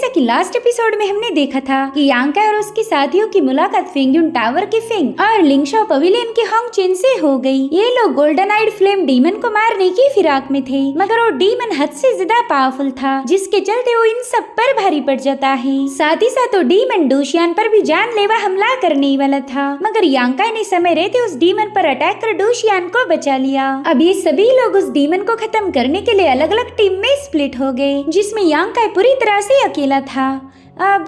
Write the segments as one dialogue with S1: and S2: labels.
S1: जैसा कि last episode में हमने देखा था कि यांका और उसके साथियों की मुलाकात फेंगयुन टावर के फेंग और लिंगशाओ पवेलियन के होंगचिन से हो गई। ये लोग गोल्डन आइड फ्लेम डीमन को मारने की फिराक में थे, मगर वो डीमन हद से ज्यादा पावरफुल था, जिसके चलते वो इन सब पर भारी पड़ जाता है। साथ ही साथ वो डीमन डोशियान पर भी जानलेवा हमला करने वाला था, मगर यांका ने समय रहते उस डीमन पर अटैक कर डोशियान को बचा लिया। अब ये सभी लोग उस डीमन को खत्म करने के लिए अलग अलग टीम में स्प्लिट हो गए, जिसमें यांका पूरी तरह से अकेला था। अब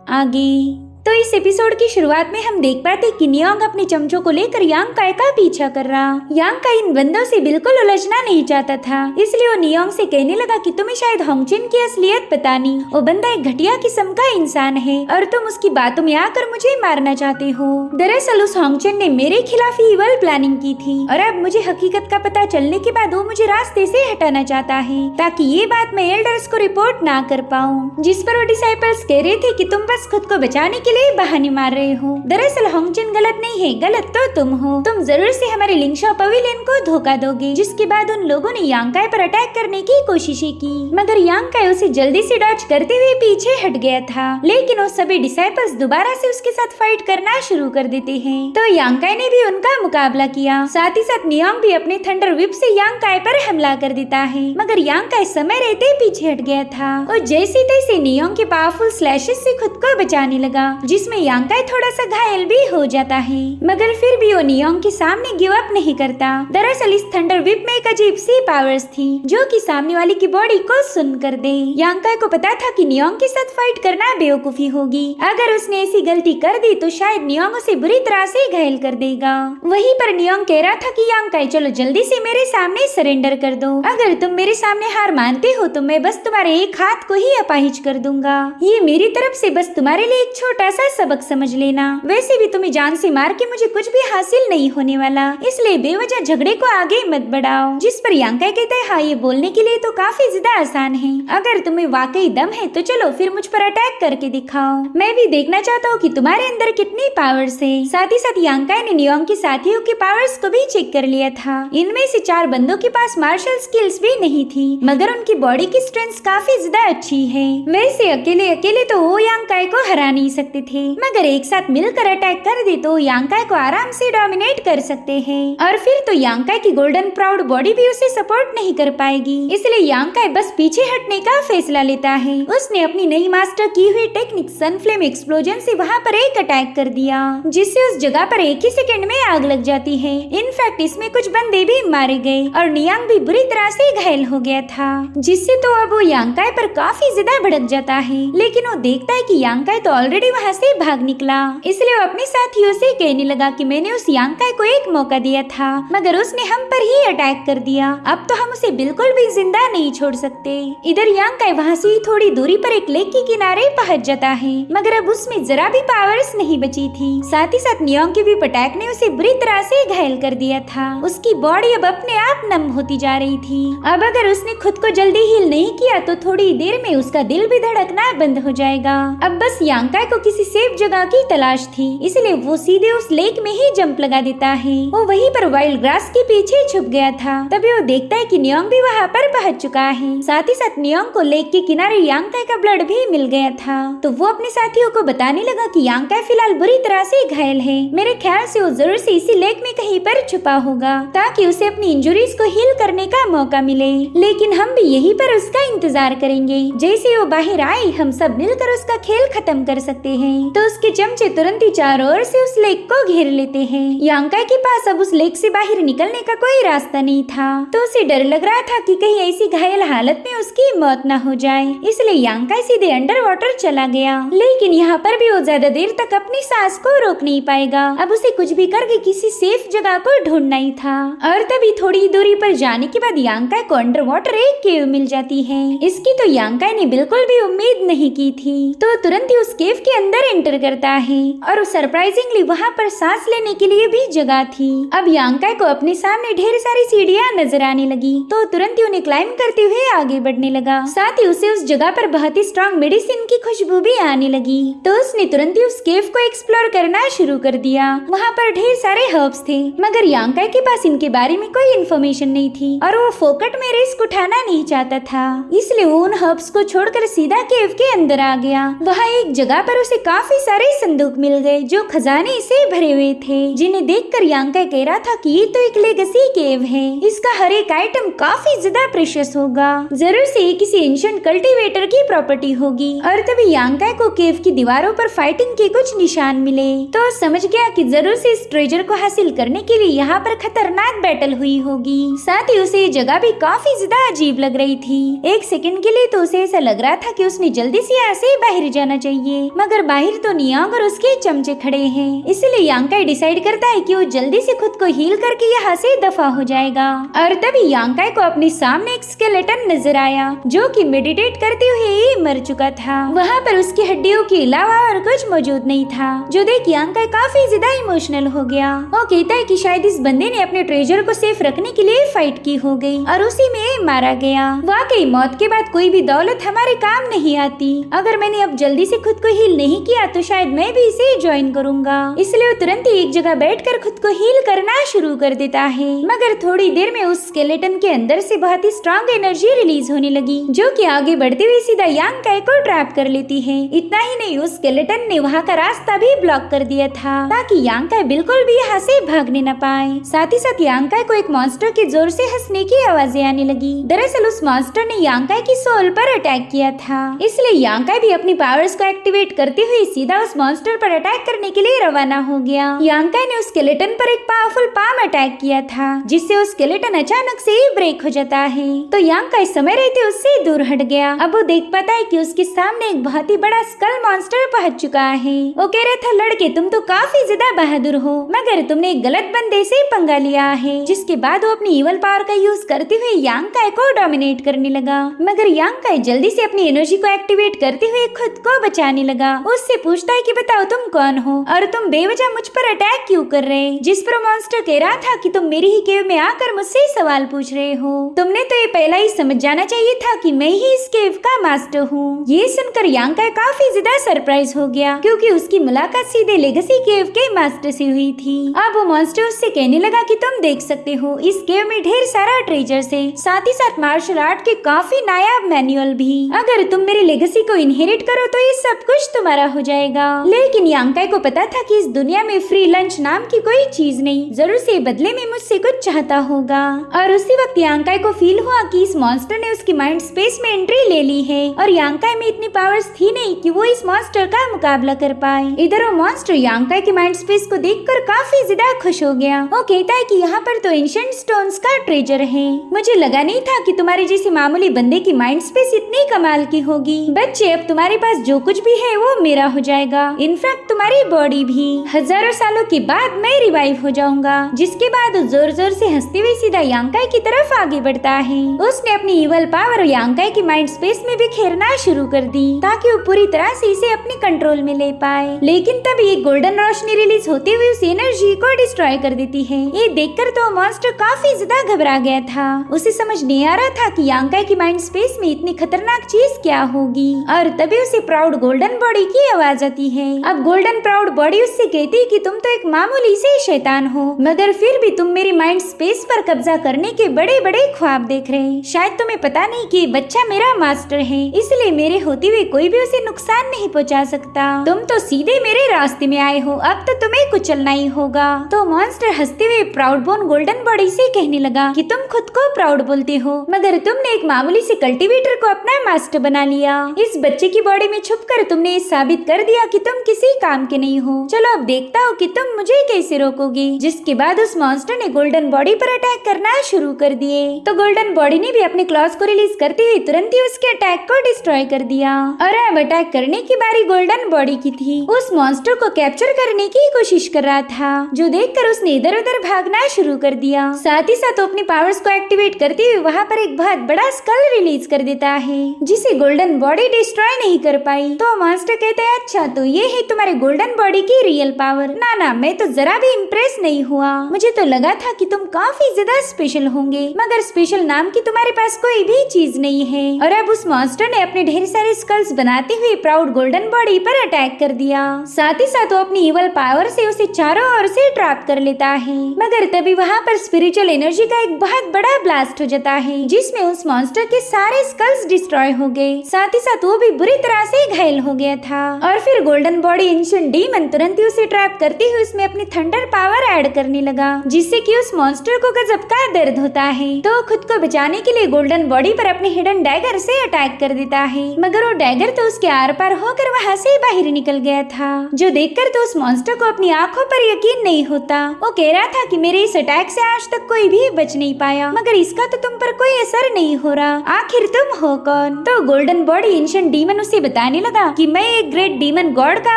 S1: आगे तो इस एपिसोड की शुरुआत में हम देख पाते कि नियोंग अपने चमचों को लेकर यांका का पीछा कर रहा। यांका इन बंदों से बिल्कुल उलझना नहीं चाहता था, इसलिए वो नियोंग से कहने लगा कि तुम्हें शायद होंगचिन की असलियत पता नहीं। वो बंदा एक घटिया किस्म का इंसान है और तुम उसकी बातों में आकर मुझे मारना चाहते हो। दरअसल उस होंगचिन ने मेरे खिलाफ इवल प्लानिंग की थी और अब मुझे हकीकत का पता चलने के बाद वो मुझे रास्ते से हटाना चाहता है, ताकि ये बात मैं एल्डर्स को रिपोर्ट ना कर पाऊँ। जिस पर वो डिसाइपल्स कह रहे थे कि तुम बस खुद को बचाने के बहाने मार रहे हो। दरअसल होंगचिन गलत नहीं है, गलत तो तुम हो। तुम जरूर से हमारे लिंगशाओ पवेलियन को धोखा दोगे। जिसके बाद उन लोगों ने यांका पर अटैक करने की कोशिशें की, मगर यांका उसे जल्दी से डॉज करते हुए पीछे हट गया था। लेकिन वो सभी डिसाइपल्स दोबारा से उसके साथ फाइट करना शुरू कर देते हैं, तो यांका ने भी उनका मुकाबला किया। साथ ही साथ नियोंग भी अपने थंडर विप से यांका पर हमला कर देता है, मगर यांका समय रहते पीछे हट गया था और जैसे तैसे नियोंग के पावरफुल स्लैशेस से खुद को बचाने लगा, जिसमें यांका थोड़ा सा घायल भी हो जाता है, मगर फिर भी वो नियोंग के सामने गिव अप नहीं करता। दरअसल इस थंडर विप में एक अजीब सी पावर्स थी, जो कि सामने वाले की बॉडी को सुन कर दे। यांका को पता था कि नियोंग के साथ फाइट करना बेवकूफी होगी। अगर उसने ऐसी गलती कर दी तो शायद नियोंग उसे बुरी तरह से घायल कर देगा। वहीं पर नियोंग कह रहा था कि यांका चलो जल्दी से मेरे सामने सरेंडर कर दो। अगर तुम मेरे सामने हार मानते हो तो मैं बस तुम्हारे एक हाथ को ही अपाहिज कर दूंगा। ये मेरी तरफ से बस तुम्हारे लिए एक छोटा सा सबक समझ लेना। वैसे भी तुम्हें जान से मार के मुझे कुछ भी हासिल नहीं होने वाला, इसलिए बेवजह झगड़े को आगे मत बढ़ाओ। जिस पर यांका कहता है हाँ, ये बोलने के लिए तो काफी ज्यादा आसान है। अगर तुम्हें वाकई दम है तो चलो फिर मुझ पर अटैक करके दिखाओ। मैं भी देखना चाहता हूँ कि तुम्हारे अंदर कितनी पावर्स है। साथ ही साथ यांका ने नियोंग के साथियों की पावर्स को भी चेक कर लिया था। इनमें से 4 बंदों के पास मार्शल स्किल्स भी नहीं थी, मगर उनकी बॉडी की स्ट्रेंथ काफी ज्यादा अच्छी है। वैसे अकेले अकेले तो वो यांका को हरा नहीं सकते थे, मगर एक साथ मिलकर अटैक कर दे तो यांका को आराम से डोमिनेट कर सकते हैं। और फिर तो यांका की गोल्डन प्राउड बॉडी भी उसे सपोर्ट नहीं कर पाएगी, इसलिए यांका बस पीछे हटने का फैसला लेता है। उसने अपनी नई मास्टर की हुई टेक्निक सन फ्लेम एक्सप्लोजन से वहाँ पर एक अटैक कर दिया, जिससे उस जगह पर एक ही सेकंड में आग लग जाती है। इनफैक्ट इसमें कुछ बंदे भी मारे गए और नियांग भी बुरी तरह से घायल हो गया था, जिससे तो अब वो यांका पर काफी ज्यादा भड़क जाता है। लेकिन वो देखता है कि यांका तो ऑलरेडी वहाँ से भाग निकला, इसलिए वो अपने साथियों से कहने लगा कि मैंने उस यांका को एक मौका दिया था, मगर उसने हम पर ही अटैक कर दिया। अब तो हम उसे बिल्कुल भी जिंदा नहीं छोड़ सकते। इधर यांका वहाँ से ही थोड़ी दूरी पर एक लेक के किनारे पहुँच जाता है, मगर अब उसमें जरा भी पावर्स नहीं बची थी। साथ ही साथ नियोंग के विप अटैक ने उसे बुरी तरह से घायल कर दिया था। उसकी बॉडी अब अपने आप नम होती जा रही थी। अब अगर उसने खुद को जल्दी हील नहीं किया तो थोड़ी देर में उसका दिल भी धड़कना बंद हो जाएगा। अब बस यांका को किसी सेफ जगह की तलाश थी, इसलिए वो सीधे उस लेक में ही जंप लगा देता है। वो वहीं पर वाइल्ड ग्रास के पीछे छुप गया था। तभी वो देखता है कि नियोंग भी वहाँ पर पहुँच चुका है। साथ ही साथ नियोंग को लेक के किनारे यांका का ब्लड भी मिल गया था, तो वो अपने साथियों को बताने लगा कि यांका फिलहाल बुरी तरह से घायल है। मेरे ख्याल से वो जरूर से इसी लेक में कहीं पर छुपा होगा, ताकि उसे अपनी इंजुरीज को हील करने का मौका मिले। लेकिन हम भी यहीं पर उसका इंतजार करेंगे। जैसे वो बाहर आए हम सब मिलकर उसका खेल खत्म कर सकते हैं। तो उसके चमचे तुरंत ही चारों ओर से उस लेक को घेर लेते हैं। यांका के पास अब उस लेक से बाहर निकलने का कोई रास्ता नहीं था, तो उसे डर लग रहा था कि कहीं ऐसी घायल हालत में उसकी मौत न हो जाए, इसलिए यांका सीधे अंडर वाटर चला गया। लेकिन यहाँ पर भी वो ज्यादा देर तक अपनी सांस को रोक नहीं पाएगा। अब उसे कुछ भी करके किसी सेफ जगह को ढूंढना ही था। और तभी थोड़ी दूरी पर जाने के बाद यांका को अंडर वाटर एक केव मिल जाती है। इसकी तो यांका ने बिल्कुल भी उम्मीद नहीं की थी, तो तुरंत ही उस केव के अंदर अंदर एंटर करता है और सरप्राइजिंगली वहाँ पर सांस लेने के लिए भी जगह थी। अब यांकाई को अपने सामने ढेर सारी सीढ़ियाँ नजर आने लगी तो तुरंत ही उन्हें क्लाइम करते हुए आगे बढ़ने लगा। साथ ही उसे उस जगह पर बहुत ही स्ट्रॉन्ग मेडिसिन की खुशबू भी आने लगी तो उसने तुरंत ही उस केव को एक्सप्लोर करना शुरू कर दिया। वहाँ पर ढेर सारे हर्ब्स थे मगर यांकाई के पास इनके बारे में कोई इन्फॉर्मेशन नहीं थी और वो फोकट में रिस्क उठाना नहीं चाहता था, इसलिए वो उन हर्ब्स को छोड़कर सीधा केव के अंदर आ गया। वहाँ एक जगह पर उसे काफी सारे संदूक मिल गए जो खजाने से भरे हुए थे, जिन्हें देखकर यांकाई कह रहा था कि ये तो एक लेगेसी केव है, इसका हर एक आइटम काफी ज्यादा प्रेशियस होगा, जरूर से ये किसी एंशिएंट कल्टीवेटर की प्रॉपर्टी होगी। और तभी यांकाई को केव की दीवारों पर फाइटिंग के कुछ निशान मिले तो समझ गया कि जरूर से इस ट्रेजर को हासिल करने के लिए यहाँ पर खतरनाक बैटल हुई होगी। साथ ही उसे ये जगह भी काफी ज्यादा अजीब लग रही थी। एक सेकंड के लिए तो उसे ऐसा लग रहा था कि उसने जल्दी से यहाँ से बाहर जाना चाहिए, मगर बाहर तो नियांग और उसके चमचे खड़े हैं, इसलिए यांकाई डिसाइड करता है कि वो जल्दी से खुद को हील करके यहाँ से दफा हो जाएगा। और तभी यांकाई को अपने सामने एक स्केलेटन नजर आया जो कि मेडिटेट करते हुए ही मर चुका था। वहाँ पर उसकी हड्डियों के अलावा और कुछ मौजूद नहीं था, जो देख यांकाई काफी ज्यादा इमोशनल हो गया। वो कहता है कि शायद इस बंदे ने अपने ट्रेजर को सेफ रखने के लिए फाइट की हो गई और उसी में मारा गया। वाकई मौत के बाद कोई भी दौलत हमारे काम नहीं आती। अगर मैंने अब जल्दी से खुद को हील नहीं किया तो शायद मैं भी इसे ज्वाइन करूंगा। इसलिए वो तुरंत ही एक जगह बैठकर खुद को हील करना शुरू कर देता है, मगर थोड़ी देर में उस स्केलेटन के अंदर से बहुत ही स्ट्रॉन्ग एनर्जी रिलीज होने लगी जो कि आगे बढ़ते हुए सीधा यांकाई को ट्रैप कर लेती है। इतना ही नहीं, उस स्केलेटन ने वहाँ का रास्ता भी ब्लॉक कर दिया था ताकि यांकाई बिल्कुल भी यहाँ से भागने न पाए। साथ ही साथ यांकाई को एक मॉन्स्टर के जोर से हंसने की आवाजें आने लगी। दरअसल उस मॉन्स्टर ने यांकाई की सोल पर अटैक किया था, इसलिए यांकाई भी अपनी पावर्स को एक्टिवेट करते हुए सीधा उस मॉन्स्टर पर अटैक करने के लिए रवाना हो गया। यांकाई ने उस स्केलेटन पर एक पावरफुल पाम अटैक किया था जिससे उस स्केलेटन अचानक से ही ब्रेक हो जाता है, तो यांकाई समय रहते उससे दूर हट गया। अब वो देख पाता है कि उसके सामने एक बहुत ही बड़ा स्कल मॉन्स्टर पहुंच चुका है। वो कह रहा था, लड़के तुम तो काफी ज्यादा बहादुर हो, मगर तुमने एक गलत बंदे से पंगा लिया है। जिसके बाद वो अपनी इवल पावर का यूज करते हुए यांकाई को डोमिनेट करने लगा, मगर यांकाई जल्दी से अपनी एनर्जी को एक्टिवेट करते हुए खुद को बचाने लगा। उससे पूछता है कि बताओ तुम कौन हो और तुम बेवजह मुझ पर अटैक क्यों कर रहे? जिस पर मॉन्स्टर कह रहा था कि तुम मेरी ही केव में आकर मुझसे सवाल पूछ रहे हो। तुमने तो ये पहला ही समझ जाना चाहिए था कि मैं ही इस केव का मास्टर हूँ। ये सुनकर यांकाई काफी ज्यादा सरप्राइज हो गया क्योंकि उसकी मुलाकात सीधे लेगेसी केव के मास्टर से हुई थी। अब वो मॉन्स्टर उससे कहने लगा कि तुम देख सकते हो इस केव में ढेर सारा ट्रेजर है, साथ ही साथ मार्शल आर्ट के काफी नायाब मैनुअल भी। अगर तुम मेरे लेगेसी को इनहेरिट करो तो ये सब कुछ तुम्हारा हो जाएगा। लेकिन यांकाई को पता था कि इस दुनिया में फ्री लंच नाम की कोई चीज नहीं, जरूर से बदले में मुझसे कुछ चाहता होगा। और उसी वक्त यांकाई को फील हुआ कि इस मॉन्स्टर ने उसकी माइंड स्पेस में एंट्री ले ली है और यांकाई में इतनी पावर्स थी नहीं कि वो इस मॉन्स्टर का मुकाबला कर पाए। इधर वो मॉन्स्टर यांकाई के माइंड स्पेस को देखकर काफी ज्यादा खुश हो गया। वो कहता है कि यहाँ पर तो एंशिएंट स्टोन्स का ट्रेजर है। मुझे लगा नहीं था कि तुम्हारे जैसे मामूली बंदे की माइंड स्पेस इतनी कमाल की होगी। बच्चे, अब तुम्हारे पास जो कुछ भी है वो मेरा हो जाएगा, इनफैक्ट तुम्हारी बॉडी भी। हजारों सालों के बाद मैं रिवाइव हो जाऊंगा। जिसके बाद वो जोर जोर से हंसते हुए सीधा यांकाई की तरफ आगे बढ़ता है। उसने अपनी इवल पावर यांकाई की माइंड स्पेस में बिखेरना शुरू कर दी ताकि वो पूरी तरह से इसे अपने कंट्रोल में ले पाए। लेकिन तभी एक गोल्डन रोशनी रिलीज होते हुए उस एनर्जी को डिस्ट्रॉय कर देती है। ये देखकर तो मॉन्स्टर काफी ज्यादा घबरा गया था। उसे समझ नहीं आ रहा था कि यांकाई की माइंड स्पेस में इतनी खतरनाक चीज क्या होगी। और तभी उसे प्राउड गोल्डन बॉडी की आवाज आती है। अब गोल्डन प्राउड बॉडी उससे कहती है कि तुम तो एक मामूली से शैतान हो, मगर फिर भी तुम मेरी माइंड स्पेस पर कब्जा करने के बड़े बड़े ख्वाब देख रहे। शायद तुम्हें पता नहीं कि बच्चा मेरा मास्टर है, इसलिए मेरे होते हुए कोई भी उसे नुकसान नहीं पहुंचा सकता। तुम तो सीधे मेरे रास्ते में आए हो, अब तो तुम्हें कुचलना ही होगा। तो मॉन्स्टर हंसते हुए प्राउड बोन गोल्डन बॉडी से कहने लगा कि तुम खुद को प्राउड बोलते हो, मगर तुमने एक मामूली से कल्टीवेटर को अपना मास्टर बना लिया। इस बच्चे की बॉडी में छुपकर तुमने ये साबित कर दिया कि तुम किसी काम के नहीं हो। चलो अब देखता हूँ कि तुम मुझे कैसे रोकोगे। जिसके बाद उस मॉन्स्टर ने गोल्डन बॉडी पर अटैक करना शुरू कर दिए। तो गोल्डन बॉडी ने भी अपने क्लॉज को रिलीज करते हुए तुरंत ही उसके अटैक को डिस्ट्रॉय कर दिया। और अब अटैक करने की बारी गोल्डन बॉडी की थी। उस मॉन्स्टर को कैप्चर करने की कोशिश कर रहा था, जो देखकर उसने इधर उधर भागना शुरू कर दिया। साथ ही साथ अपनी पावर्स को एक्टिवेट करते हुए वहाँ पर एक बहुत बड़ा स्कल रिलीज कर देता है, जिसे गोल्डन बॉडी डिस्ट्रॉय नहीं कर पाई। तो मॉन्स्टर कहता अच्छा तो ये है तुम्हारे गोल्डन बॉडी की रियल पावर। ना मैं तो जरा भी इम्प्रेस नहीं हुआ। मुझे तो लगा था कि तुम काफी ज्यादा स्पेशल होंगे, मगर स्पेशल नाम की तुम्हारे पास कोई भी चीज नहीं है। और अब उस मॉन्स्टर ने अपने ढेर सारे स्कल्स बनाते हुए प्राउड गोल्डन बॉडी पर अटैक कर दिया। साथ ही साथ वो अपनी इवल पावर से उसे चारों ओर से ट्रैप कर लेता है। मगर तभी वहाँ पर स्पिरिचुअल एनर्जी का एक बहुत बड़ा ब्लास्ट हो जाता है, जिसमें उस मॉन्स्टर के सारे स्कल्स डिस्ट्रॉय हो गए। साथ ही साथ वो भी बुरी तरह से घायल हो गया था। और फिर गोल्डन बॉडी एंशिएंट डीमन तुरंत ही उसे ट्रैप करते हुए उसमें अपनी थंडर पावर ऐड करने लगा, जिससे कि उस मॉन्स्टर को गजब का दर्द होता है। तो खुद को बचाने के लिए गोल्डन बॉडी पर अपने हिडन डैगर से अटैक कर देता है, मगर वो डैगर तो उसके आर पार होकर वहाँ से बाहर निकल गया था, जो देखकर तो उस मॉन्स्टर को अपनी आंखों पर यकीन नहीं होता। वो कह रहा था कि मेरे इस अटैक से आज तक कोई भी बच नहीं पाया, मगर इसका तो तुम पर कोई असर नहीं हो रहा। आखिर तुम हो कौन? तो गोल्डन बॉडी एंशिएंट डीमन उसे बताने लगा कि मैं एक ग्रेट डीमन गॉड का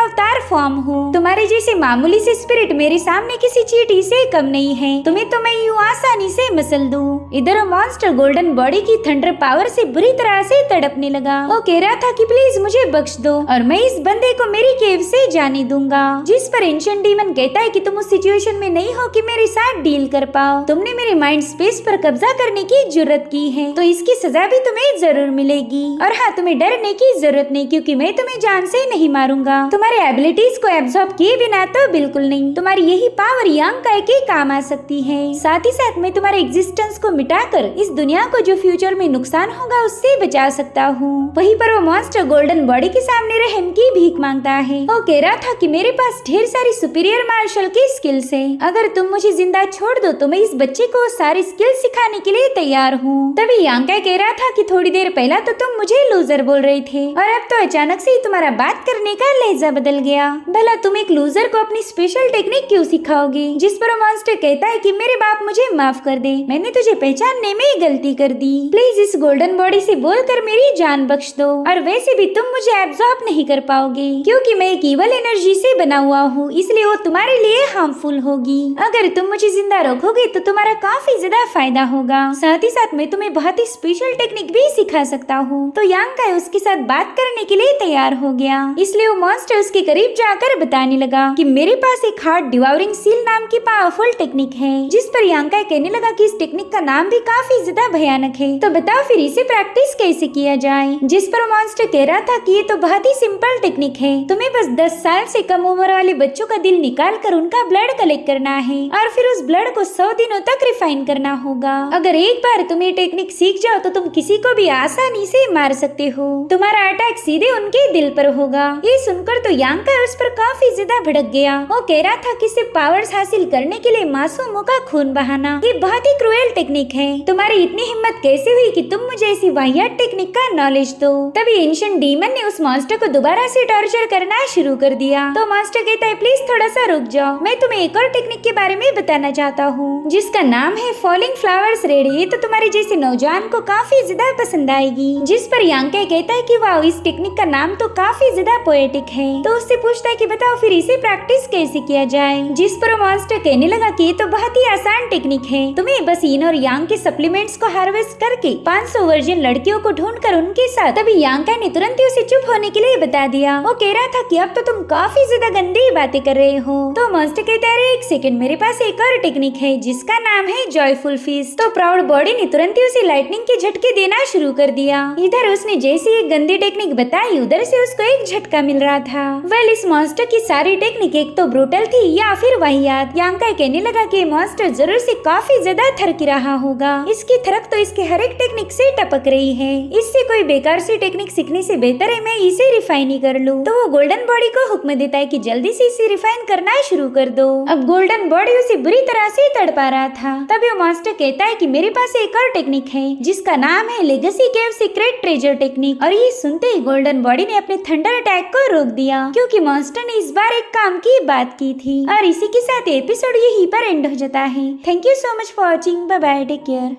S1: अवतार फॉर्म हूँ। तुम्हारे जैसे मामूली से स्पिरिट मेरे सामने किसी चींटी से कम नहीं है। तुम्हें तो मैं यूं आसानी से मसल दूं। इधर मॉन्स्टर गोल्डन बॉडी की थंडर पावर से बुरी तरह से तड़पने लगा। वो कह रहा था कि प्लीज मुझे बख्श दो और मैं इस बंदे को मेरी केव से जाने दूंगा। जिस पर एंशिएंट डीमन कहता है कि तुम उस सिचुएशन में नहीं हो कि मेरे साथ डील कर पाओ। तुमने मेरे माइंड स्पेस पर कब्जा करने की जरूरत की है, तो इसकी सजा भी तुम्हें जरूर मिलेगी। और हाँ, तुम्हें डरने की जरूरत नहीं, क्योंकि मैं तुम्हें जान से नहीं मारूंगा। तुम्हारे एबिलिटीज को एब्सॉर्ब किए बिना तो बिल्कुल नहीं। तुम्हारी यही पावर यांकाई के काम आ सकती है। साथ ही साथ मैं तुम्हारे एग्जिस्टेंस को मिटाकर इस दुनिया को जो फ्यूचर में नुकसान होगा उससे बचा सकता हूँ। वहीं पर वो मॉन्स्टर गोल्डन बॉडी के सामने रहम की भीख मांगता है। वो कह रहा था कि मेरे पास ढेर सारी सुपीरियर मार्शल की स्किल्स है। अगर तुम मुझे जिंदा छोड़ दो तो मैं इस बच्चे को सारी स्किल सिखाने के लिए तैयार हूँ। तभी यांकाई कह रहा था कि थोड़ी देर पहला तो तुम मुझे लूजर बोल रहे थे, और अब तो अचानक से ही तुम्हारा बात करने का लहजा बदल गया। भला तुम एक लूजर को अपनी स्पेशल टेक्निक क्यों सिखाओगे? जिस पर मॉन्स्टर कहता है कि मेरे बाप मुझे माफ कर दे, मैंने तुझे पहचानने में गलती कर दी। प्लीज इस गोल्डन बॉडी से बोलकर मेरी जान बख्श दो। और वैसे भी तुम मुझे एब्सॉर्ब नहीं कर पाओगे, क्योंकि मैं एक इवल एनर्जी से बना हुआ हूँ, इसलिए वो तुम्हारे लिए हार्मफुल होगी। अगर तुम मुझे जिंदा रखोगे तो तुम्हारा काफी ज्यादा फायदा होगा। साथ ही साथ मैं तुम्हें बहुत ही स्पेशल टेक्निक भी सिखा सकता हूँ। तो यांकाई उसके साथ बात करने के लिए तैयार हो गया। इसलिए वो मॉन्स्टर उसके करीब जाकर बताने लगा कि मेरे पास एक हार्ट डिवाउरिंग सील नाम की पावरफुल टेक्निक है। जिस पर यांकाई कहने लगा कि इस टेक्निक का नाम भी काफी ज्यादा भयानक है, तो बताओ फिर इसे प्रैक्टिस कैसे किया जाए? जिस पर मॉन्स्टर कह रहा था कि ये तो बहुत ही सिंपल टेक्निक है। तुम्हें बस 10 साल से कम उम्र वाले बच्चों का दिल निकाल कर उनका ब्लड कलेक्ट करना है, और फिर उस ब्लड को 100 दिनों तक रिफाइन करना होगा। अगर एक बार तुम ये टेक्निक सीख जाओ तो तुम किसी को भी आसानी से मार सकते हो। तुम्हारा अटैक सीधे उनके दिल पर होगा। ये सुनकर तो यांकाई उस पर काफी ज्यादा भड़क गया। वो कह रहा था कि सिर्फ पावर्स हासिल करने के लिए मासूमों का खून बहाना ये बहुत ही क्रूएल टेक्निक है। तुम्हारी इतनी हिम्मत कैसे हुई कि तुम मुझे ऐसी वाहियात टेक्निक का नॉलेज दो? तभी एंशिएंट डीमन ने उस मॉन्स्टर को दोबारा से टॉर्चर करना शुरू कर दिया। तो मॉन्स्टर कहता है प्लीज थोड़ा सा रुक जाओ, मैं तुम्हें एक और टेक्निक के बारे में बताना चाहता हूँ, जिसका नाम है फॉलिंग फ्लावर्स रेड। ये तो तुम्हारे जैसे नौजवान को काफी ज्यादा पसंद आएगी। जिस पर यांकाई कहता है कि वाह, इस टेक्निक का नाम तो काफी ज्यादा पोएटिक है। तो उससे पूछता है कि बताओ फिर इसे प्रैक्टिस कैसे किया जाए? जिस पर मॉन्स्टर कहने लगा कि ये तो बहुत ही आसान टेक्निक है। तुम्हें बस यीन और यांग के सप्लीमेंट्स को हार्वेस्ट करके 500 वर्जिन लड़कियों को ढूंढकर उनके साथ। तभी यांकाई ने तुरंत ही उसे चुप होने के लिए बता दिया। वो कह रहा था कि अब तो तुम काफी ज्यादा गंदी बातें कर रहे हो। तो मॉन्स्टर कहता है एक सेकंड, मेरे पास एक और टेक्निक है जिसका नाम है जॉयफुल फीस्ट। तो प्राउड बॉडी ने तुरंत ही उसे लाइटनिंग के झटके देना शुरू कर दिया। इधर उसने जैसे एक गंदी टेक्निक बताई, उधर से उसको एक झटका मिल रहा था। वेल, इस मॉन्स्टर की सारी टेक्निक एक तो ब्रूटल थी या फिर वाहियात। यांकाई कहने लगा कि मॉन्स्टर जरूर से काफी ज्यादा थरकी रहा होगा। इसकी थरक तो इसके हर एक टेक्निक से टपक रही है। इससे कोई बेकार सी टेक्निक सीखने से बेहतर है मैं इसे रिफाइन ही कर लूं। तो वो गोल्डन बॉडी को हुक्म देता है कि जल्दी से इसे रिफाइन करना शुरू कर दो। अब गोल्डन बॉडी उसे बुरी तरह से तड़पा रहा था। तभी वो मॉन्स्टर कहता है कि मेरे पास एक और टेक्निक है जिसका नाम है लेगेसी केव सीक्रेट ट्रेजर टेक्निक। और ये सुनते ही गोल्डन बॉडी ने अपने थंडर अटैक को रोक दिया, क्योंकि मॉन्स्टर ने इस बार एक काम की बात की थी। और इसी के साथ एपिसोड यहीं पर एंड हो जाता है। Thank you so much for watching. Bye bye, take care.